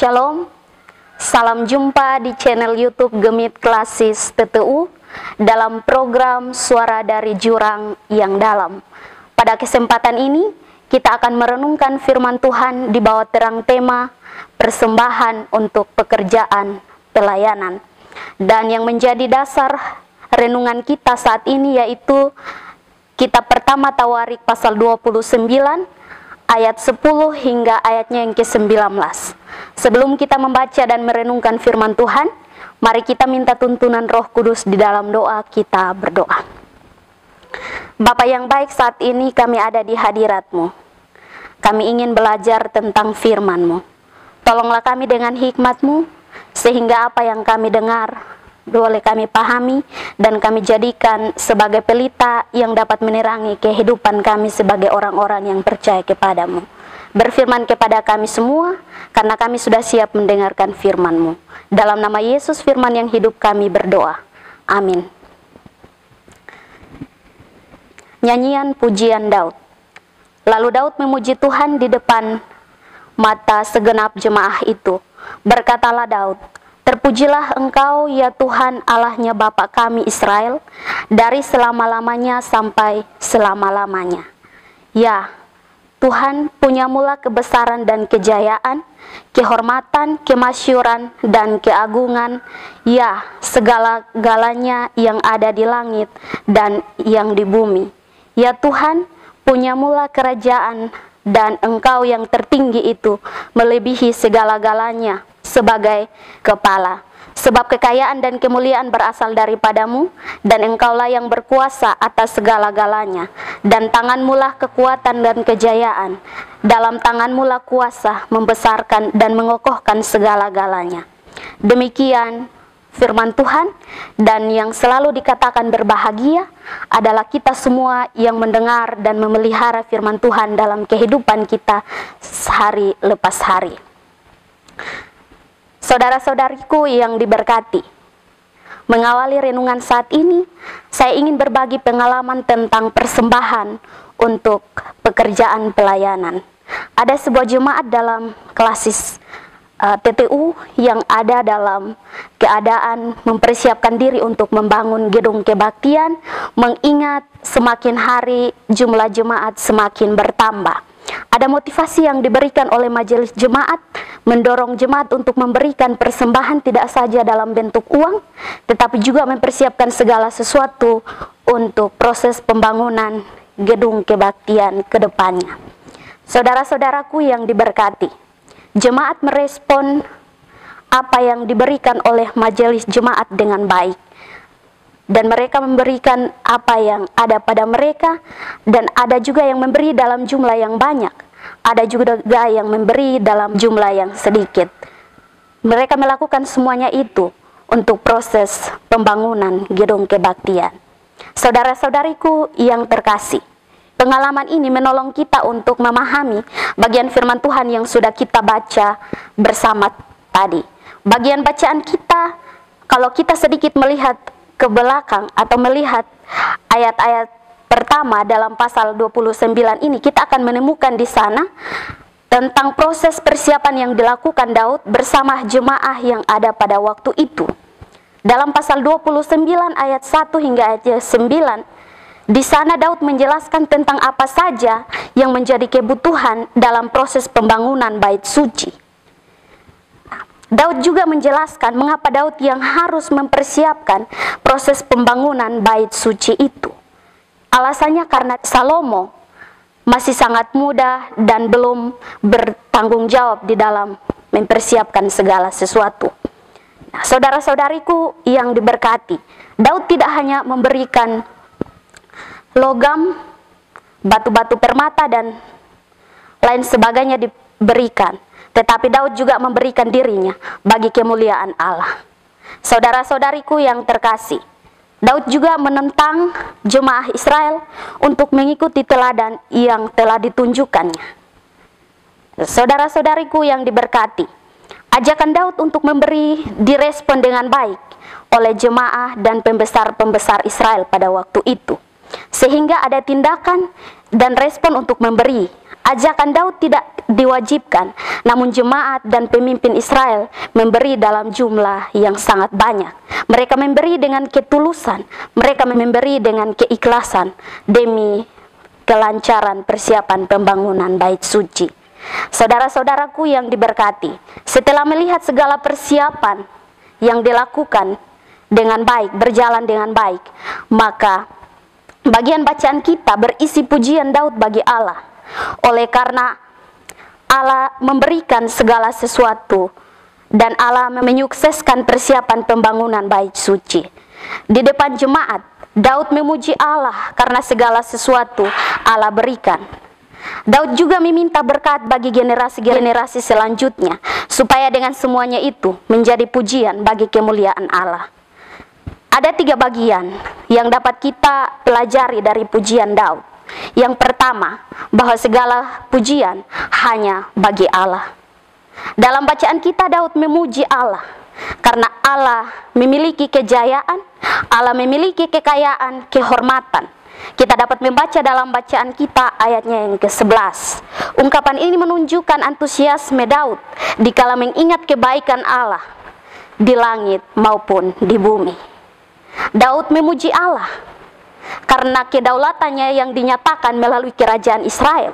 Shalom, salam jumpa di channel YouTube Gemit Klasis TTU dalam program Suara dari Jurang yang Dalam. Pada kesempatan ini, kita akan merenungkan firman Tuhan di bawah terang tema persembahan untuk pekerjaan pelayanan. Dan yang menjadi dasar renungan kita saat ini yaitu kitab pertama Tawarik pasal 29, ayat 10 hingga ayatnya yang ke-19. Sebelum kita membaca dan merenungkan firman Tuhan, mari kita minta tuntunan Roh Kudus di dalam doa. Kita berdoa. Bapa yang baik, saat ini kami ada di hadirat-Mu. Kami ingin belajar tentang firman-Mu. Tolonglah kami dengan hikmat-Mu, sehingga apa yang kami dengar boleh kami pahami dan kami jadikan sebagai pelita yang dapat menerangi kehidupan kami sebagai orang-orang yang percaya kepada-Mu. Berfirman kepada kami semua, karena kami sudah siap mendengarkan firman-Mu. Dalam nama Yesus firman yang hidup kami berdoa. Amin. Nyanyian pujian Daud. Lalu Daud memuji Tuhan di depan mata segenap jemaah itu. Berkatalah Daud, "Terpujilah Engkau ya Tuhan Allahnya Bapa kami Israel, dari selama-lamanya sampai selama-lamanya. Ya, Tuhan punya mula kebesaran dan kejayaan, kehormatan, kemasyuran, dan keagungan, ya segala-galanya yang ada di langit dan yang di bumi. Ya Tuhan, punya mula kerajaan, dan Engkau yang tertinggi itu melebihi segala-galanya sebagai kepala. Sebab kekayaan dan kemuliaan berasal daripada-Mu, dan Engkaulah yang berkuasa atas segala-galanya. Dan tangan-Mu-lah kekuatan dan kejayaan. Dalam tangan-Mu-lah kuasa membesarkan dan mengokohkan segala-galanya." Demikian firman Tuhan, dan yang selalu dikatakan berbahagia adalah kita semua yang mendengar dan memelihara firman Tuhan dalam kehidupan kita hari lepas hari. Saudara-saudariku yang diberkati, mengawali renungan saat ini, saya ingin berbagi pengalaman tentang persembahan untuk pekerjaan pelayanan. Ada sebuah jemaat dalam Klasis TTU yang ada dalam keadaan mempersiapkan diri untuk membangun gedung kebaktian, mengingat semakin hari jumlah jemaat semakin bertambah. Ada motivasi yang diberikan oleh majelis jemaat, mendorong jemaat untuk memberikan persembahan tidak saja dalam bentuk uang, tetapi juga mempersiapkan segala sesuatu untuk proses pembangunan gedung kebaktian ke depannya. Saudara-saudaraku yang diberkati, jemaat merespon apa yang diberikan oleh majelis jemaat dengan baik. Dan mereka memberikan apa yang ada pada mereka, dan ada juga yang memberi dalam jumlah yang banyak. Ada juga yang memberi dalam jumlah yang sedikit. Mereka melakukan semuanya itu untuk proses pembangunan gedung kebaktian. Saudara-saudariku yang terkasih, pengalaman ini menolong kita untuk memahami bagian firman Tuhan yang sudah kita baca bersama tadi. Bagian bacaan kita, kalau kita sedikit melihat ke belakang atau melihat ayat-ayat pertama dalam pasal 29 ini, kita akan menemukan di sana tentang proses persiapan yang dilakukan Daud bersama jemaah yang ada pada waktu itu. Dalam pasal 29 ayat 1 hingga ayat 9, di sana Daud menjelaskan tentang apa saja yang menjadi kebutuhan dalam proses pembangunan bait suci. Daud juga menjelaskan mengapa Daud yang harus mempersiapkan proses pembangunan bait suci itu. Alasannya karena Salomo masih sangat muda dan belum bertanggung jawab di dalam mempersiapkan segala sesuatu. Nah, saudara-saudariku yang diberkati, Daud tidak hanya memberikan logam, batu-batu permata dan lain sebagainya diberikan, tetapi Daud juga memberikan dirinya bagi kemuliaan Allah. Saudara-saudariku yang terkasih, Daud juga menentang jemaah Israel untuk mengikuti teladan yang telah ditunjukkannya. Saudara-saudariku yang diberkati, ajakan Daud untuk memberi direspon dengan baik oleh jemaah dan pembesar-pembesar Israel pada waktu itu. Sehingga ada tindakan dan respon untuk memberi Ajakan Daud tidak diwajibkan, namun jemaat dan pemimpin Israel memberi dalam jumlah yang sangat banyak. Mereka memberi dengan ketulusan, mereka memberi dengan keikhlasan demi kelancaran persiapan pembangunan bait suci. Saudara-saudaraku yang diberkati, setelah melihat segala persiapan yang dilakukan dengan baik, berjalan dengan baik, maka bagian bacaan kita berisi pujian Daud bagi Allah. Oleh karena Allah memberikan segala sesuatu dan Allah menyukseskan persiapan pembangunan bait suci. Di depan jemaat, Daud memuji Allah karena segala sesuatu Allah berikan. Daud juga meminta berkat bagi generasi-generasi selanjutnya, supaya dengan semuanya itu menjadi pujian bagi kemuliaan Allah. Ada 3 bagian yang dapat kita pelajari dari pujian Daud. Yang pertama, bahwa segala pujian hanya bagi Allah. Dalam bacaan kita, Daud memuji Allah karena Allah memiliki kejayaan, Allah memiliki kekayaan, kehormatan. Kita dapat membaca dalam bacaan kita ayatnya yang ke-11. Ungkapan ini menunjukkan antusiasme Daud dikala mengingat kebaikan Allah di langit maupun di bumi. Daud memuji Allah karena kedaulatannya yang dinyatakan melalui kerajaan Israel.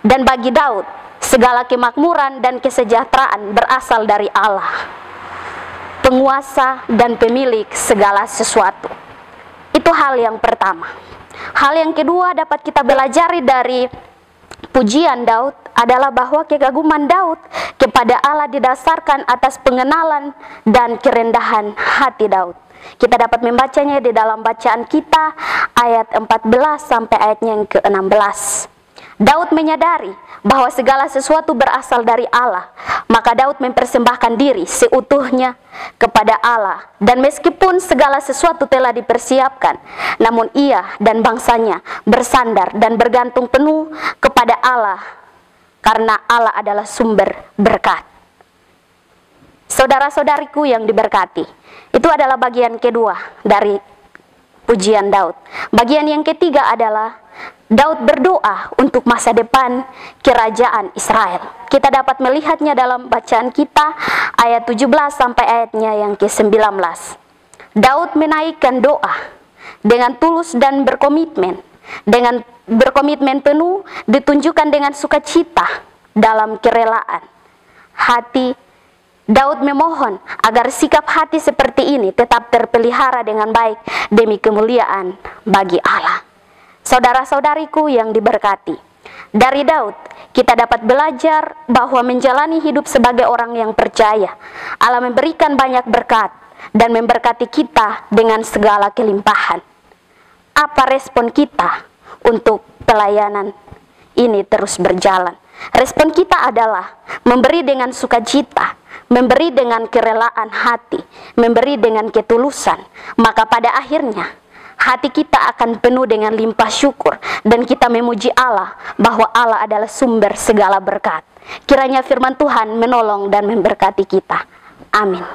Dan bagi Daud, segala kemakmuran dan kesejahteraan berasal dari Allah, penguasa dan pemilik segala sesuatu. Itu hal yang pertama. Hal yang kedua dapat kita pelajari dari pujian Daud adalah bahwa kekaguman Daud kepada Allah didasarkan atas pengenalan dan kerendahan hati Daud. Kita dapat membacanya di dalam bacaan kita ayat 14 sampai ayatnya yang ke-16. Daud menyadari bahwa segala sesuatu berasal dari Allah, maka Daud mempersembahkan diri seutuhnya kepada Allah. Dan meskipun segala sesuatu telah dipersiapkan, namun ia dan bangsanya bersandar dan bergantung penuh kepada Allah, karena Allah adalah sumber berkat. Saudara-saudariku yang diberkati, itu adalah bagian kedua dari pujian Daud. Bagian yang ketiga adalah Daud berdoa untuk masa depan kerajaan Israel. Kita dapat melihatnya dalam bacaan kita ayat 17 sampai ayatnya yang ke-19. Daud menaikkan doa dengan tulus dan berkomitmen. Dengan berkomitmen penuh ditunjukkan dengan sukacita dalam kerelaan hati. Daud memohon agar sikap hati seperti ini tetap terpelihara dengan baik demi kemuliaan bagi Allah. Saudara-saudariku yang diberkati, dari Daud kita dapat belajar bahwa menjalani hidup sebagai orang yang percaya, Allah memberikan banyak berkat dan memberkati kita dengan segala kelimpahan. Apa respon kita untuk pelayanan ini terus berjalan? Respon kita adalah memberi dengan sukacita, memberi dengan kerelaan hati, memberi dengan ketulusan. Maka pada akhirnya hati kita akan penuh dengan limpah syukur dan kita memuji Allah bahwa Allah adalah sumber segala berkat. Kiranya firman Tuhan menolong dan memberkati kita. Amin.